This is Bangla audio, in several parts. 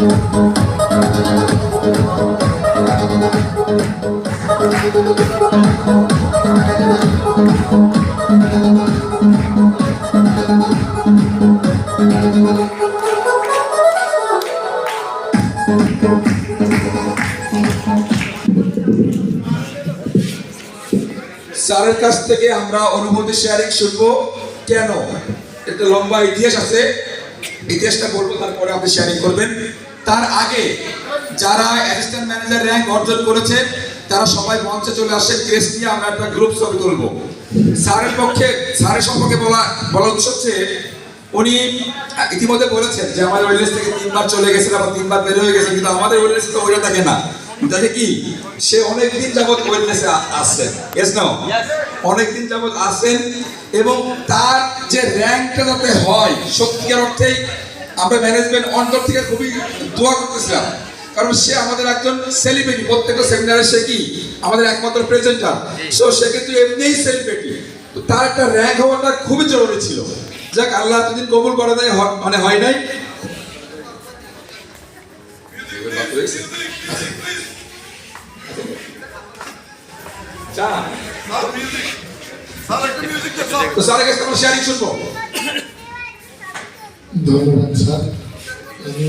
স্যারের কাছ থেকে আমরা অনুভূতি শেয়ারিং শুনবো। কেন? একটা লম্বা ইতিহাস আছে, ইতিহাসটা বলবো, তারপরে আপনি শেয়ারিং করবেন। তার আগে যারা অ্যাসিস্ট্যান্ট ম্যানেজার র্যাঙ্ক অর্জন করেছে তারা সবাই মঞ্চে চলে আসেন, ক্রেস্ট নিয়ে আমরা একটা গ্রুপ ছবি তুলবো। স্যারের সম্পর্কে বলা হচ্ছে উনি ইতিমধ্যে বলেছেন যে আমাদের ওয়েলনেস থেকে 3 বার চলে গেছেন, আবার 3 বার বের হয়ে গেছেন, কিন্তু আমাদের ওয়েলনেস তো ওইটা থাকে না। দেখে কি সে অনেকদিন যাবত ওয়েলনেসে আসছেন, ইয়েস নাও, অনেকদিন যাবত আসেন, এবং তার যে র্যাঙ্কটা যাতে হয় সত্যিকার অর্থেই আমরা ম্যানেজমেন্ট অন্তর থেকে খুবই দোয়া করতেছিলাম, কারণ সে আমাদের একজন সেলিব্রিটি, প্রত্যেকটা সেমিনারে সে কি আমাদের একমাত্র প্রেজেন্টার, সো সে কিন্তু এমনিই সেলিব্রিটি, তো তার একটা র্যাঙ্ক হওয়াটা খুবই জরুরি ছিল। যাক, আল্লাহ এতদিন কবুল করে দেয়, মানে হয় নাই। ধন্যবাদ স্যার। আমি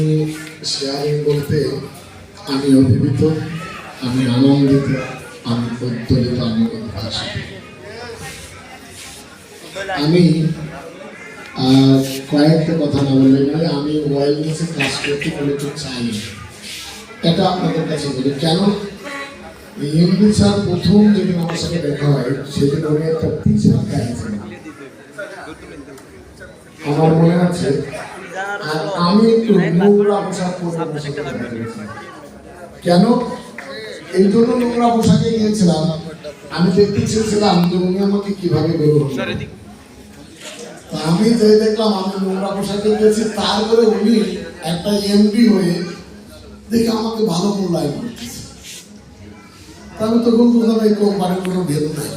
শেয়ারিং বলতে আমি অভিভূত, আমি আনন্দিত, আমি উদ্দোলিত, আমি উদ্ভাসিত। আমি কয়েকটা কথা না বললে নয়, আমি ওয়েলনেসে কাজ করতে কোনো চাই না, এটা আপনাদের কাছে বলি। কেন? এমডি স্যার প্রথম যেদিন আমার সাথে দেখা হয় সেদিন উনি একটা টি-শার্ট গাইছেন, আমার মনে আছে। আর আমি একটু নোংরা পোশাক পরে কেন এই জন্য নোংরা পোশাকে গিয়েছিলাম, আমি দেখতে চেয়েছিলাম যে উনি আমাকে কিভাবে ব্যবহার করবেন। আমি যে দেখলাম আমি নোংরা পোশাকে গিয়েছি, তারপরে উনি একটা এমডি হয়ে দেখে আমাকে ভালো মূল্যায়ন করতেছে। আমি তখন বললাম এই কোম্পানির কোনো ভেদ নাই,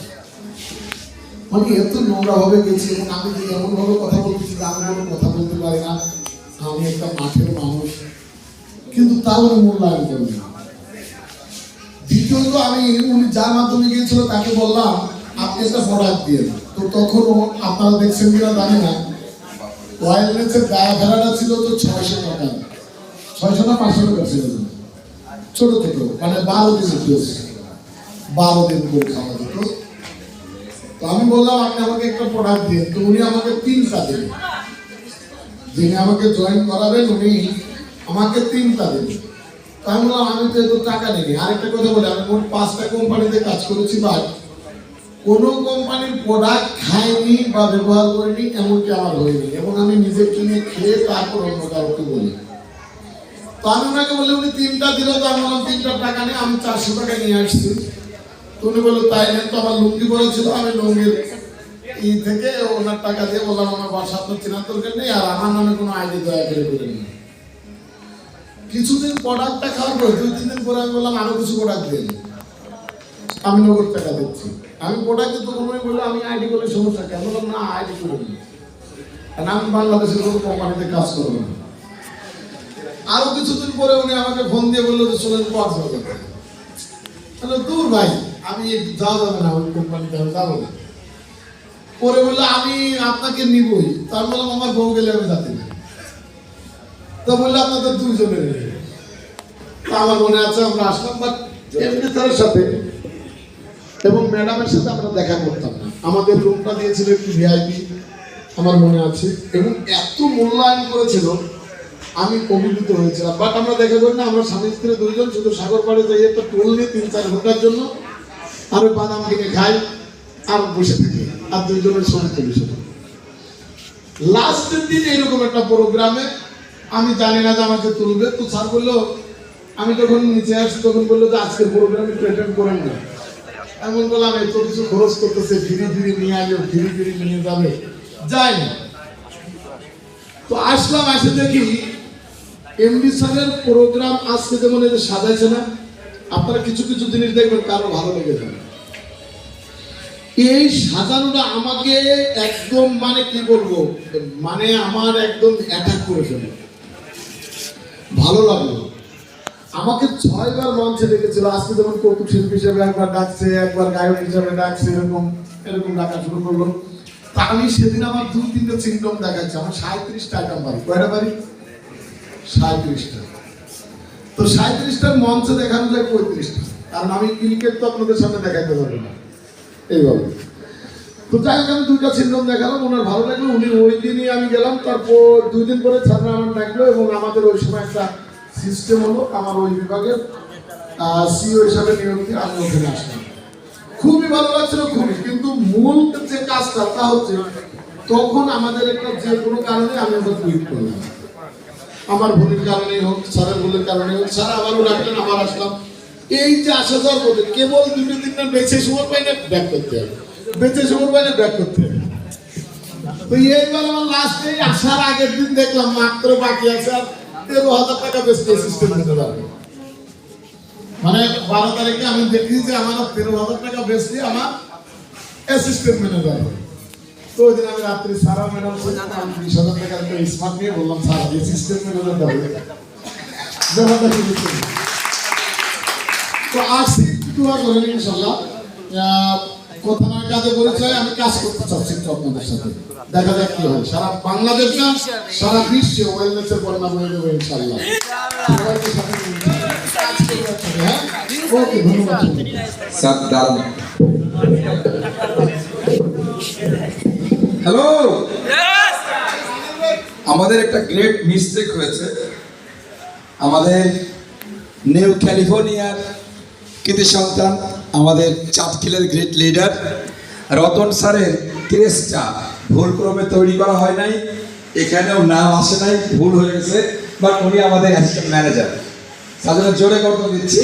আমি এত নোংরা ভাবে গেছি এবং আমি যে এমন ভাবে কথা বলতেছি আমি কোনো কথা বলতে পারি না, আমি একটা মাঠের মানুষ, কিন্তু তাও উনি মূল্যায়ন করবেন না। দ্বিতীয়ত আমি উনি যার মাধ্যমে গিয়েছিল তাকে বললাম আপনি একটা প্রোডাক্ট দিয়ে, তো তখনও আপনারা দেখছেন কিনা জানি না, ওয়েলনেসের গায়ে ভেড়াটা ছিল তো 600 টাকা, 600 না 500 টাকা ছিল, ছোট ছোট, মানে 12 দিনের ডোজ, 12 দিন করে খাওয়া যেত। তো আমি বললাম আপনি আমাকে একটা প্রোডাক্ট দিন, তো উনি আমাকে 3টা দিলেন, যিনি আমাকে জয়েন করাবেন উনি আমাকে 3টা দিলেন। তো আমি বললাম আমি তো এত টাকা নিই। আরেকটা কথা বলি, আমি মোট 5টা কোম্পানিতে কাজ করেছি, বাট কোনো কোম্পানির প্রোডাক্ট খাইনি বা ব্যবহার করিনি, এমনকি আমার হয়নি, এবং আমি নিজে কিনে খেয়ে তারপর অন্য কাউকে বলি। তো আমি ওনাকে বললাম উনি 3টা দিল, তো আমি বললাম 3টার টাকা নেই, আমি 400 টাকা নিয়ে আসছি। তো উনি বললো তাই নেন, তো আমার লুঙ্গি পরেছিল, আমি লুঙ্গির থেকে ওনার টাকা দিয়ে বললাম আমার বাসা আপনার চেনার দরকার নেই, আর আমার নামে কোনো আইডি দয়া করে করেন। কিছুদিন প্রোডাক্টটা খাওয়ার পর 2-3 দিন পরে আমি বললাম আরো কিছু প্রোডাক্ট দিন, আমি নগদ টাকা দিচ্ছি। আমি প্রোডাক্ট তো কোনো বললো আমি আইডি করলে সমস্যা কেন? বললাম না আইডি করে দিই, কারণ আমি বাংলাদেশের কোনো কোম্পানিতে কাজ করবো না। আরো কিছুদিন পরে উনি আমাকে ফোন দিয়ে বললো যে শোনেন কক্সবাজার, তাহলে দূর ভাই আমি যাওয়া যাবে না, ওই কোম্পানিতে আমি যাবো না। পরে বললো আমি আপনাকে নিবই, তার বললাম আমার বউ গেলে আমি যাতে না। তো বললো আপনাদের 2 জনের, আমার মনে আছে আমরা আসলাম, বাট এমনি স্যারের সাথে এবং ম্যাডামের সাথে আমরা দেখা করতাম না। আমাদের রুমটা দিয়েছিল একটু ভিআইপি, আমার মনে আছে, এবং এত মূল্যায়ন করেছিল আমি অভিভূত হয়েছিলাম। বাট আমরা দেখা করি না, আমরা স্বামী স্ত্রী 2 জন শুধু সাগর পাড়ে যাই একটা টোল নিয়ে 3-4 ঘন্টার জন্য, আর বাদাম কিনে খাই আর বসে থাকি, আর 2 জনের ছবি তুলি। লাস্টের দিন এরকম একটা প্রোগ্রামে আমি জানি না যে আমাকে তুলবে, তো স্যার বললো, আমি যখন নিচে আসি তখন বললো যে আজকের প্রোগ্রামে অ্যাটেন্ড করেন না। এমন বললাম এত কিছু খরচ করতেছে, ফিরি নিয়ে আসবে, ফিরি নিয়ে যাবে, যাই না। তো আসলাম, এসে দেখি এমডি স্যারের প্রোগ্রাম আজকে যেমন এই যে সাজাইছে না, আপনারা কিছু কিছু জিনিস দেখবেন কারো ভালো লেগে যাবে। এই সাজানোটা আমাকে একদম মানে কি বলবো, মানে আমার একদম অ্যাটাক করে ফেলে। ভালো লাগলো। আমাকে 6 বার মঞ্চে ডেকেছিল। আজকে যেমন কৌতুক শিল্পী হিসেবে একবার ডাকছে, একবার গায়ক হিসেবে ডাকছে, এরকম ডাকা শুরু করলো। তা আমি সেদিন আমার 2-3টে সিমটম দেখাচ্ছি। আমার 37টা আইটেম বাড়ি। কয়টা বাড়ি? 37টা। তো 37টার মঞ্চে দেখানো যায় 35টা, কারণ আমি ক্রিকেট তো আপনাদের সামনে দেখাতে পারবো না এইভাবে। তো যাই হোক আমি 2টা সিমটম দেখালাম, ওনার ভালো লাগলো। উনি ওই দিনই আমি গেলাম, তারপর 2 দিন পরে ছাত্রা আমার ডাকলো এবং আমাদের ওই সময় একটা সিস্টেম হলো, আমার ওই বিভাগের সিও হিসাবে নিয়োগ দিয়ে আমি ওখানে আসলাম। খুবই ভালো লাগছিল, খুবই। কিন্তু মূল যে কাজটা তা হচ্ছে তখন আমাদের একটা যে কোনো কারণে আমি ওটা টুইট করলাম, আমার ভুলের কারণেই হোক, স্যারের ভুলের কারণে হোক, স্যার আবারও ডাকলেন, আবার আসলাম। এই যে আসা যাওয়ার মধ্যে কেবল 2-3 বেঁচে সময় পাই না ব্যাক করতে হবে, বেঁচে সময় পাই না ব্যাক করতে হবে। তো এইবার আমার লাস্টে আসার আগের দিন দেখলাম মাত্র বাকি আছে আর 13,000 টাকা বেশি সিস্টেম নিতে পারবে। মানে 12 তারিখে আমি দেখি যে আমার 13,000 টাকা বেশি আমার অ্যাসিস্ট্যান্ট ম্যানেজার। তো ওই দিন আমি রাত্রি সারা ম্যাডাম 30,000 টাকা স্মার্ট নিয়ে বললাম, স্যার অ্যাসিস্ট্যান্ট ম্যানেজার দেবো ব্যাপারটা কি বুঝছেন। তো আসছি দোয়া করেন ইনশাল্লাহ। কথা নয় কাজে পরিচয়, আমি কাজ করতে চাচ্ছি আপনাদের সাথে, দেখা যাক কি হয়। সারা বাংলাদেশ না সারা বিশ্বে ওয়েলনেসের পরিণাম হয়ে যাবে ইনশাল্লাহ। সবাইকে সাথে হ্যাঁ, ওকে, ধন্যবাদ স্যার। দারুণ। হ্যালো, আমাদের একটা গ্রেট মিস্টেক হয়েছে। আমাদের নিউ ক্যালিফোর্নিয়ার কৃতি সন্তান, আমাদের চাঁদখিলের গ্রেট লিডার রতন স্যারের ক্রেসটা ভুলক্রমে তৈরি করা হয় নাই, এখানেও নাম আসে নাই, ভুল হয়ে গেছে। বাট উনি আমাদের অ্যাসিস্ট্যান্ট ম্যানেজার। সাধারণ জোরে কর্ম দিচ্ছি,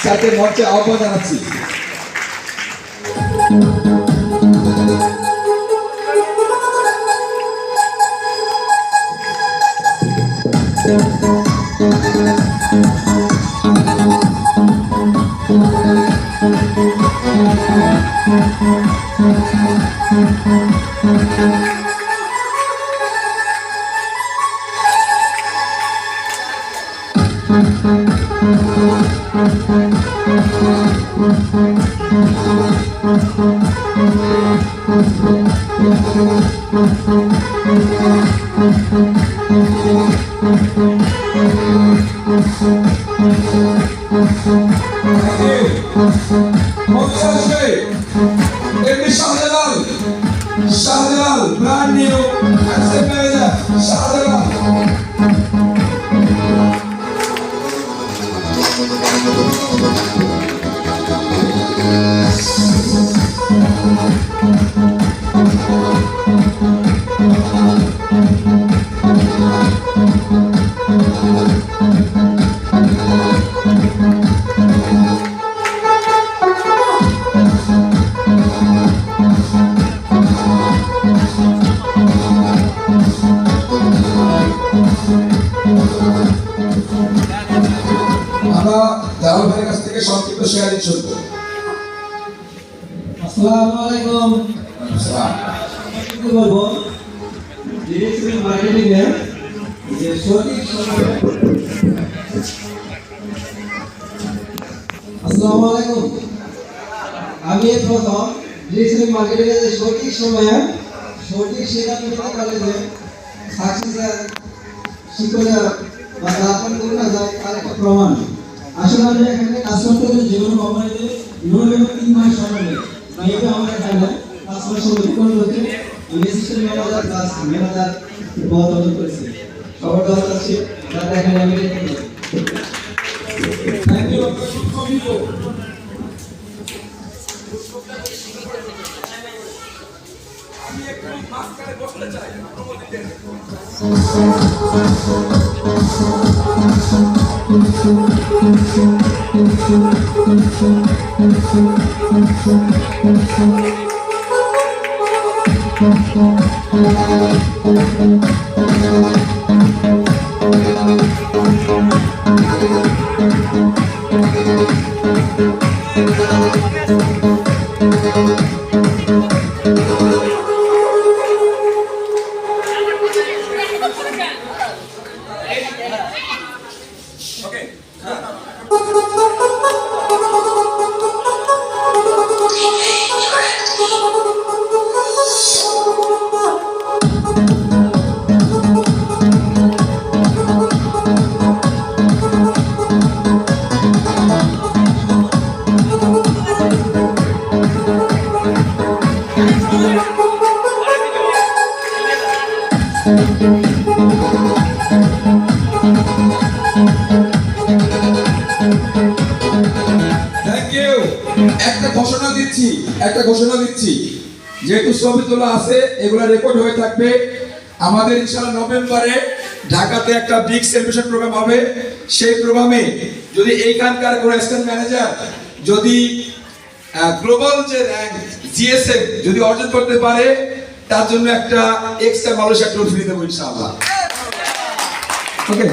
স্যারকে মঞ্চে আহ্বান জানাচ্ছি। Shahjalal, brand new assistant manager, Shahjalal. আমরা দারুল ভাইয়ের কাছ থেকে সংক্ষিপ্ত শেয়ারিং শুনবো। আসসালামু আলাইকুম। কি বলবো, ডিরেক্টর মার্কেটিং এর যে সঠিক সময়। আসসালামু আলাইকুম। আমি প্রথম ডিরেক্টর মার্কেটিং এর সঠিক সময়ে সঠিক সিদ্ধান্ত নিতে পারলে যে সাকসেস শিক্ষকরা বা দাপন করে না যায় তার একটা প্রমাণ। আসলে আমরা এখানে কাজ করতে গেলে যে কোনো কোম্পানিতে ন্যূনতম 3 মাস সময় নেই। এইটা আমরা এখানে 5 মাস সময় করতে আমি অ্যাসিস্ট্যান্ট ম্যানেজার ক্লাস ম্যানেজার পদ অর্জন করেছি। সবার দরকার আছে যাতে এখানে আমি থ্যাংক ইউ। আমি একটু মাঝখানে বসতে চাই। Thank you. একটা ঘোষণা দিচ্ছি যেহেতু ছবি তোলা আছে এগুলা রেকর্ড হয়ে থাকবে। আমাদের ইনশাআল্লাহ নভেম্বরে ঢাকাতে একটা বিগ সেলিব্রেশন প্রোগ্রাম হবে। সেই প্রোগ্রামে যদি এইখানকার কোন অ্যাসিস্ট্যান্ট ম্যানেজার যদি গ্লোবাল যে র্যাঙ্ক জিএসএম যদি অর্জন করতে পারে তার জন্য একটা এক্সট্রা মালয়েশিয়া ট্রফি দেবো ইনশাআল্লাহ। ওকে।